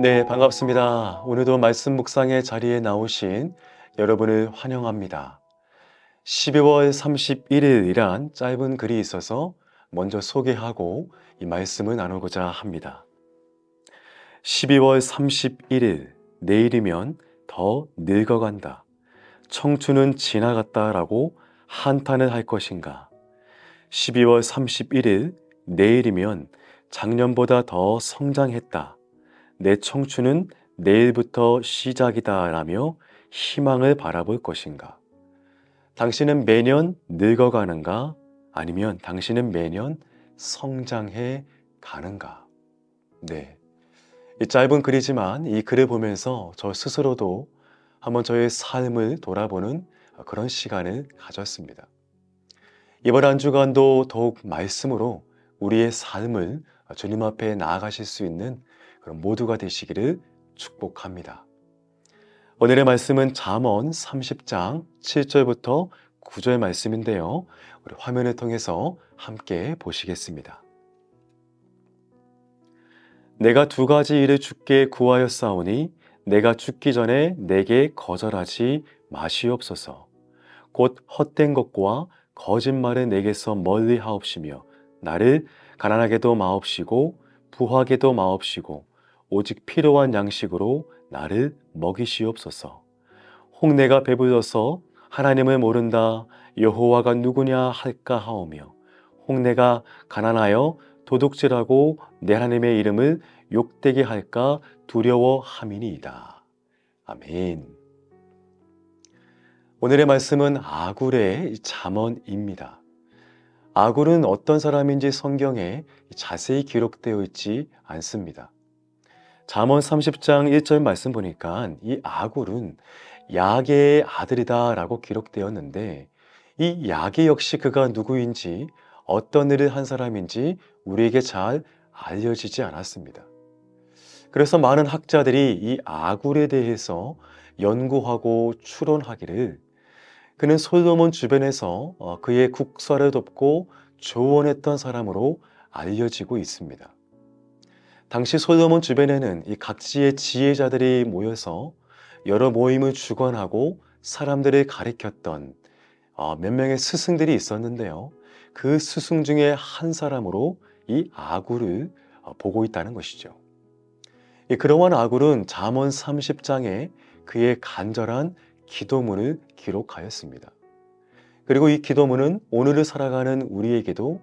네, 반갑습니다. 오늘도 말씀 묵상의 자리에 나오신 여러분을 환영합니다. 12월 31일이란 짧은 글이 있어서 먼저 소개하고 이 말씀을 나누고자 합니다. 12월 31일, 내일이면 더 늙어간다. 청춘은 지나갔다라고 한탄을 할 것인가? 12월 31일, 내일이면 작년보다 더 성장했다. 내 청춘은 내일부터 시작이다라며 희망을 바라볼 것인가? 당신은 매년 늙어가는가? 아니면 당신은 매년 성장해 가는가? 네. 이 짧은 글이지만 이 글을 보면서 저 스스로도 한번 저의 삶을 돌아보는 그런 시간을 가졌습니다. 이번 한 주간도 더욱 말씀으로 우리의 삶을 주님 앞에 나아가실 수 있는 그런 모두가 되시기를 축복합니다. 오늘의 말씀은 잠언 30장 7절부터 9절 말씀인데요. 우리 화면을 통해서 함께 보시겠습니다. 내가 두 가지 일을 주께 구하였사오니 내가 죽기 전에 내게 거절하지 마시옵소서. 곧 헛된 것과 거짓말을 내게서 멀리 하옵시며 나를 가난하게도 마옵시고 부하게도 마옵시고 오직 필요한 양식으로 나를 먹이시옵소서. 혹 내가 배불러서 하나님을 모른다 여호와가 누구냐 할까 하오며 혹 내가 가난하여 도둑질하고 내 하나님의 이름을 욕되게 할까 두려워함이니이다. 아멘. 오늘의 말씀은 아굴의 잠언입니다. 아굴은 어떤 사람인지 성경에 자세히 기록되어 있지 않습니다. 잠언 30장 1절 말씀 보니까 이 아굴은 야게의 아들이다 라고 기록되었는데 이 야게 역시 그가 누구인지 어떤 일을 한 사람인지 우리에게 잘 알려지지 않았습니다. 그래서 많은 학자들이 이 아굴에 대해서 연구하고 추론하기를 그는 솔로몬 주변에서 그의 국사를 돕고 조언했던 사람으로 알려지고 있습니다. 당시 솔로몬 주변에는 이 각지의 지혜자들이 모여서 여러 모임을 주관하고 사람들을 가리켰던 몇 명의 스승들이 있었는데요. 그 스승 중에 한 사람으로 이 아굴을 보고 있다는 것이죠. 그러한 아굴은 잠언 30장에 그의 간절한 기도문을 기록하였습니다. 그리고 이 기도문은 오늘을 살아가는 우리에게도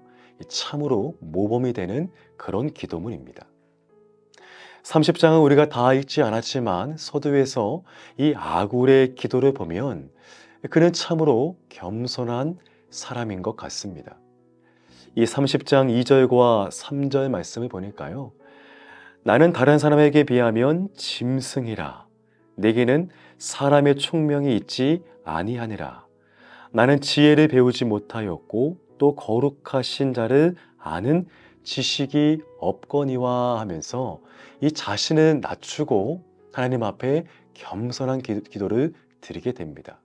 참으로 모범이 되는 그런 기도문입니다. 30장은 우리가 다 읽지 않았지만 서두에서 이 아굴의 기도를 보면 그는 참으로 겸손한 사람인 것 같습니다. 이 30장 2절과 3절 말씀을 보니까요. 나는 다른 사람에게 비하면 짐승이라. 내게는 사람의 총명이 있지 아니하니라. 나는 지혜를 배우지 못하였고 또 거룩하신 자를 아는 지식이 없거니와 하면서 이 자신을 낮추고 하나님 앞에 겸손한 기도를 드리게 됩니다.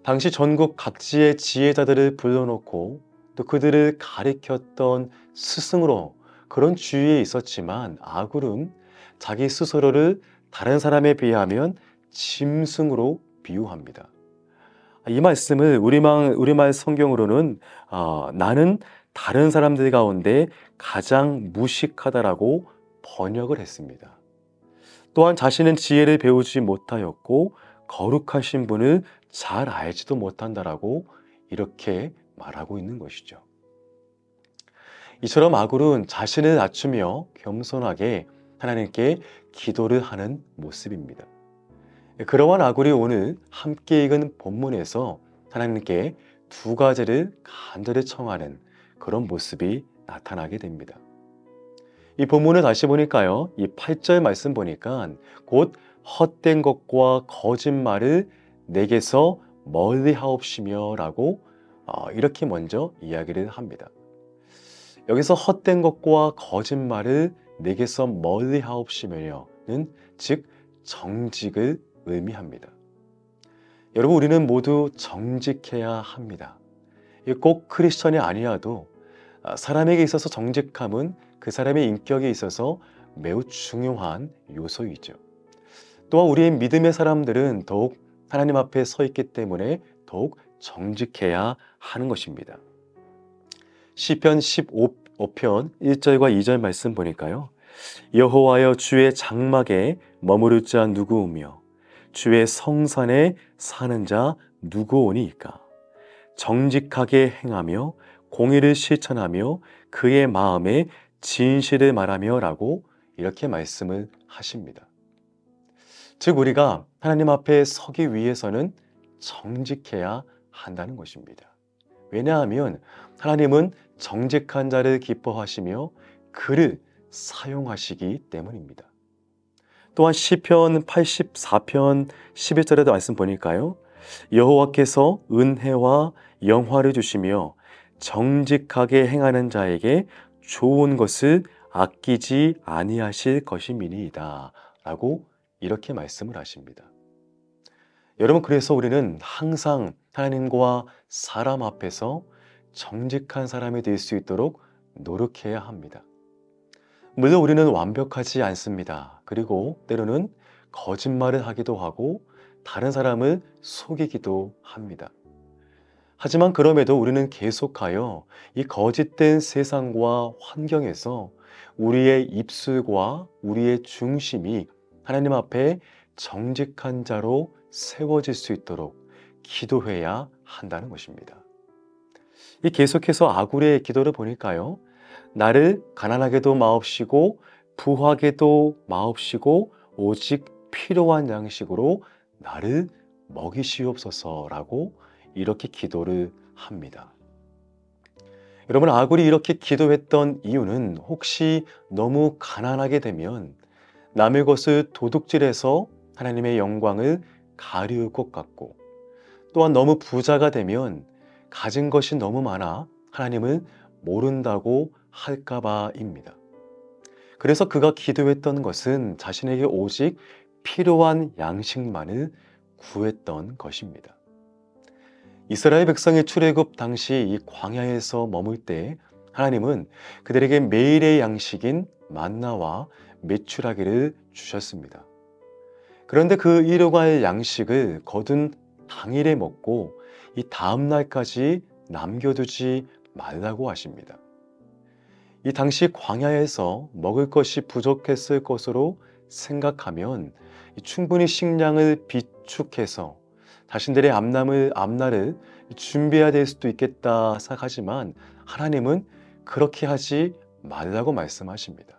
당시 전국 각지의 지혜자들을 불러놓고 또 그들을 가리켰던 스승으로 그런 주위에 있었지만 아굴은 자기 스스로를 다른 사람에 비하면 짐승으로 비유합니다. 이 말씀을 우리말 성경으로는 나는 다른 사람들 가운데 가장 무식하다라고 번역을 했습니다. 또한 자신은 지혜를 배우지 못하였고 거룩하신 분을 잘 알지도 못한다라고 이렇게 말하고 있는 것이죠. 이처럼 아굴은 자신을 낮추며 겸손하게 하나님께 기도를 하는 모습입니다. 그러한 아굴이 오늘 함께 읽은 본문에서 하나님께 두 가지를 간절히 청하는 그런 모습이 나타나게 됩니다. 이 본문을 다시 보니까요. 이 8절 말씀 보니까 곧 헛된 것과 거짓말을 내게서 멀리 하옵시며 라고 이렇게 먼저 이야기를 합니다. 여기서 헛된 것과 거짓말을 내게서 멀리 하옵시며는 즉 정직을 의미합니다. 여러분 우리는 모두 정직해야 합니다. 꼭 크리스천이 아니어도 사람에게 있어서 정직함은 그 사람의 인격에 있어서 매우 중요한 요소이죠. 또한 우리의 믿음의 사람들은 더욱 하나님 앞에 서 있기 때문에 더욱 정직해야 하는 것입니다. 시편 15편 1절과 2절 말씀 보니까요. 여호와여 주의 장막에 머무를 자 누구오며 주의 성산에 사는 자 누구오니이까. 정직하게 행하며 공의를 실천하며 그의 마음에 진실을 말하며 라고 이렇게 말씀을 하십니다. 즉 우리가 하나님 앞에 서기 위해서는 정직해야 한다는 것입니다. 왜냐하면 하나님은 정직한 자를 기뻐하시며 그를 사용하시기 때문입니다. 또한 시편 84편 11절에도 말씀 보니까요. 여호와께서 은혜와 영화를 주시며 정직하게 행하는 자에게 좋은 것을 아끼지 아니하실 것임이니이다 라고 이렇게 말씀을 하십니다. 여러분, 그래서 우리는 항상 하나님과 사람 앞에서 정직한 사람이 될 수 있도록 노력해야 합니다. 물론 우리는 완벽하지 않습니다. 그리고 때로는 거짓말을 하기도 하고 다른 사람을 속이기도 합니다. 하지만 그럼에도 우리는 계속하여 이 거짓된 세상과 환경에서 우리의 입술과 우리의 중심이 하나님 앞에 정직한 자로 세워질 수 있도록 기도해야 한다는 것입니다. 이 계속해서 아굴의 기도를 보니까요. 나를 가난하게도 마옵시고 부하게도 마옵시고 오직 필요한 양식으로 나를 먹이시옵소서라고 이렇게 기도를 합니다. 여러분, 아굴이 이렇게 기도했던 이유는 혹시 너무 가난하게 되면 남의 것을 도둑질해서 하나님의 영광을 가리울 것 같고, 또한 너무 부자가 되면 가진 것이 너무 많아 하나님을 모른다고 할까봐입니다. 그래서 그가 기도했던 것은 자신에게 오직 필요한 양식만을 구했던 것입니다. 이스라엘 백성의 출애굽 당시 이 광야에서 머물 때 하나님은 그들에게 매일의 양식인 만나와 메추라기를 주셨습니다. 그런데 그 일용할 양식을 거둔 당일에 먹고 이 다음 날까지 남겨두지 말라고 하십니다. 이 당시 광야에서 먹을 것이 부족했을 것으로 생각하면 충분히 식량을 비축해서 자신들의 앞날을 준비해야 될 수도 있겠다 생각하지만 하나님은 그렇게 하지 말라고 말씀하십니다.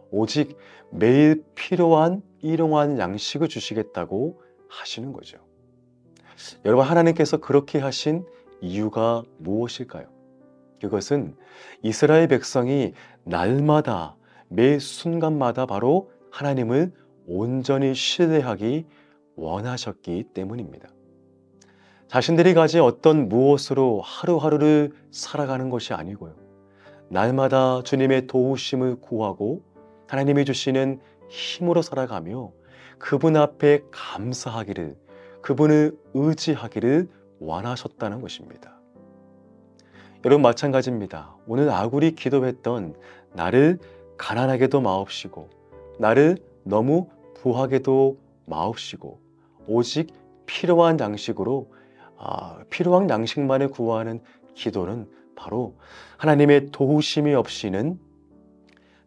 오직 매일 필요한 일용할 양식을 주시겠다고 하시는 거죠. 여러분, 하나님께서 그렇게 하신 이유가 무엇일까요? 그것은 이스라엘 백성이 날마다 매 순간마다 바로 하나님을 온전히 신뢰하기 원하셨기 때문입니다. 자신들이 가진 어떤 무엇으로 하루하루를 살아가는 것이 아니고요. 날마다 주님의 도우심을 구하고 하나님이 주시는 힘으로 살아가며 그분 앞에 감사하기를, 그분을 의지하기를 원하셨다는 것입니다. 여러분, 마찬가지입니다. 오늘 아굴이 기도했던 나를 가난하게도 마옵시고 나를 너무 부하게도 마옵시고 오직 필요한 양식으로 필요한 양식만을 구하는 기도는 바로 하나님의 도우심이 없이는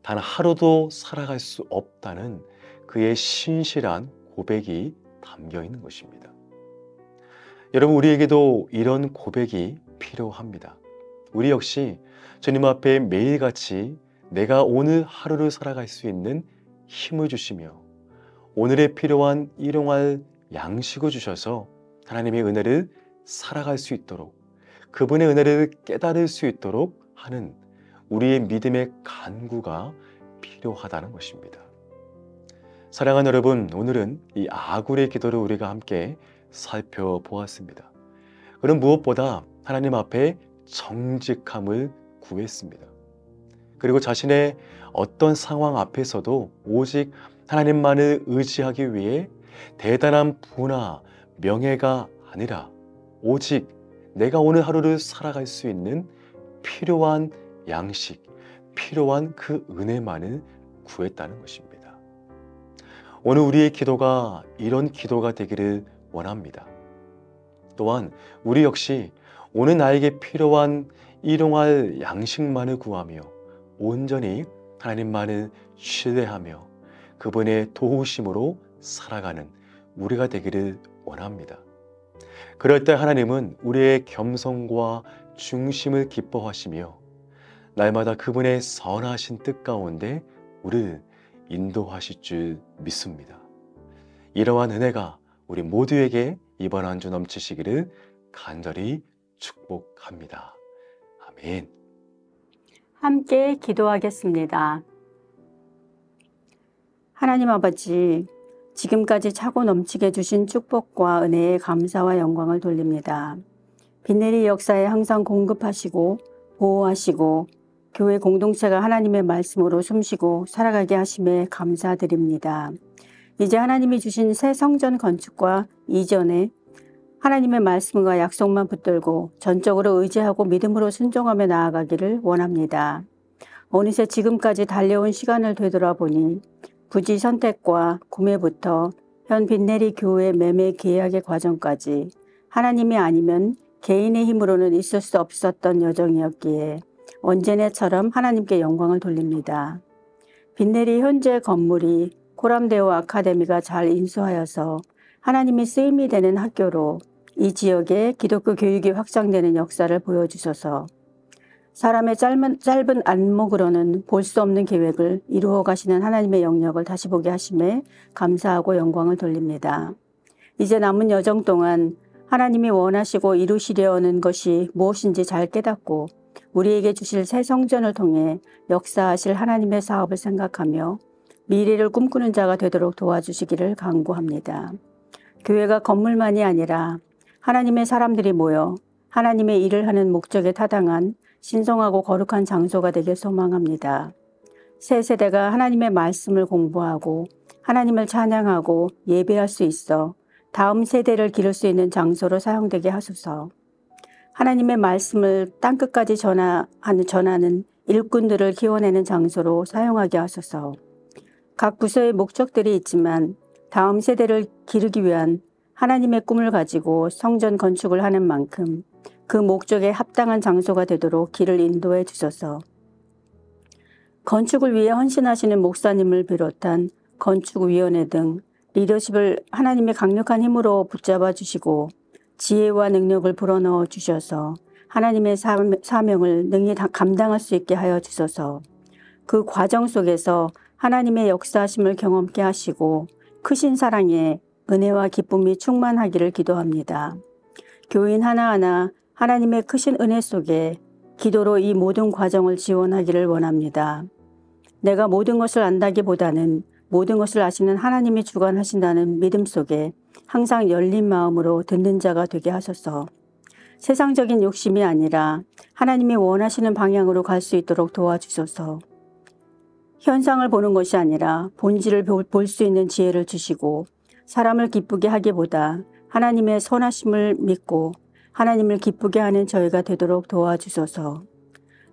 단 하루도 살아갈 수 없다는 그의 신실한 고백이 담겨 있는 것입니다. 여러분, 우리에게도 이런 고백이 필요합니다. 우리 역시 주님 앞에 매일같이 내가 오늘 하루를 살아갈 수 있는 힘을 주시며 오늘에 필요한 일용할 양식을 주셔서 하나님의 은혜를 살아갈 수 있도록, 그분의 은혜를 깨달을 수 있도록 하는 우리의 믿음의 간구가 필요하다는 것입니다. 사랑하는 여러분, 오늘은 이 아굴의 기도를 우리가 함께 살펴보았습니다. 그는 무엇보다 하나님 앞에 정직함을 구했습니다. 그리고 자신의 어떤 상황 앞에서도 오직 하나님만을 의지하기 위해 대단한 부나 명예가 아니라 오직 내가 오늘 하루를 살아갈 수 있는 필요한 양식, 필요한 그 은혜만을 구했다는 것입니다. 오늘 우리의 기도가 이런 기도가 되기를 원합니다. 또한 우리 역시 오늘 나에게 필요한 일용할 양식만을 구하며 온전히 하나님만을 신뢰하며 그분의 도우심으로 살아가는 우리가 되기를 원합니다. 그럴 때 하나님은 우리의 겸손과 중심을 기뻐하시며 날마다 그분의 선하신 뜻 가운데 우리를 인도하실 줄 믿습니다. 이러한 은혜가 우리 모두에게 이번 한 주 넘치시기를 간절히 축복합니다. 아멘. 함께 기도하겠습니다. 하나님 아버지, 지금까지 차고 넘치게 주신 축복과 은혜에 감사와 영광을 돌립니다. 빈내리 역사에 항상 공급하시고 보호하시고 교회 공동체가 하나님의 말씀으로 숨쉬고 살아가게 하심에 감사드립니다. 이제 하나님이 주신 새 성전 건축과 이전에 하나님의 말씀과 약속만 붙들고 전적으로 의지하고 믿음으로 순종하며 나아가기를 원합니다. 어느새 지금까지 달려온 시간을 되돌아보니 부지 선택과 구매부터 현 빈내리 교회 매매 계약의 과정까지 하나님이 아니면 개인의 힘으로는 있을 수 없었던 여정이었기에 언제나처럼 하나님께 영광을 돌립니다. 빈내리 현재 건물이 코람데오 아카데미가 잘 인수하여서 하나님이 쓰임이 되는 학교로 이 지역에 기독교 교육이 확장되는 역사를 보여주셔서 사람의 짧은 안목으로는 볼 수 없는 계획을 이루어 가시는 하나님의 영역을 다시 보게 하심에 감사하고 영광을 돌립니다. 이제 남은 여정 동안 하나님이 원하시고 이루시려 하는 것이 무엇인지 잘 깨닫고 우리에게 주실 새 성전을 통해 역사하실 하나님의 사업을 생각하며 미래를 꿈꾸는 자가 되도록 도와주시기를 간구합니다. 교회가 건물만이 아니라 하나님의 사람들이 모여 하나님의 일을 하는 목적에 타당한 신성하고 거룩한 장소가 되길 소망합니다. 새 세대가 하나님의 말씀을 공부하고 하나님을 찬양하고 예배할 수 있어 다음 세대를 기를 수 있는 장소로 사용되게 하소서. 하나님의 말씀을 땅끝까지 전하는 일꾼들을 키워내는 장소로 사용하게 하소서. 각 부서의 목적들이 있지만 다음 세대를 기르기 위한 하나님의 꿈을 가지고 성전 건축을 하는 만큼 그 목적에 합당한 장소가 되도록 길을 인도해 주소서. 건축을 위해 헌신하시는 목사님을 비롯한 건축위원회 등 리더십을 하나님의 강력한 힘으로 붙잡아 주시고 지혜와 능력을 불어넣어 주셔서 하나님의 사명을 능히 감당할 수 있게 하여 주소서. 그 과정 속에서 하나님의 역사하심을 경험케 하시고 크신 사랑에 은혜와 기쁨이 충만하기를 기도합니다. 교인 하나하나 하나님의 크신 은혜 속에 기도로 이 모든 과정을 지원하기를 원합니다. 내가 모든 것을 안다기보다는 모든 것을 아시는 하나님이 주관하신다는 믿음 속에 항상 열린 마음으로 듣는 자가 되게 하소서. 세상적인 욕심이 아니라 하나님이 원하시는 방향으로 갈 수 있도록 도와주소서. 현상을 보는 것이 아니라 본질을 볼 수 있는 지혜를 주시고 사람을 기쁘게 하기보다 하나님의 선하심을 믿고 하나님을 기쁘게 하는 저희가 되도록 도와주소서.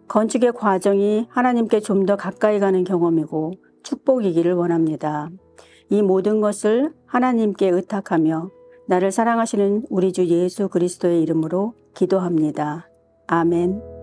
건축의 과정이 하나님께 좀 더 가까이 가는 경험이고 축복이기를 원합니다. 이 모든 것을 하나님께 의탁하며 나를 사랑하시는 우리 주 예수 그리스도의 이름으로 기도합니다. 아멘.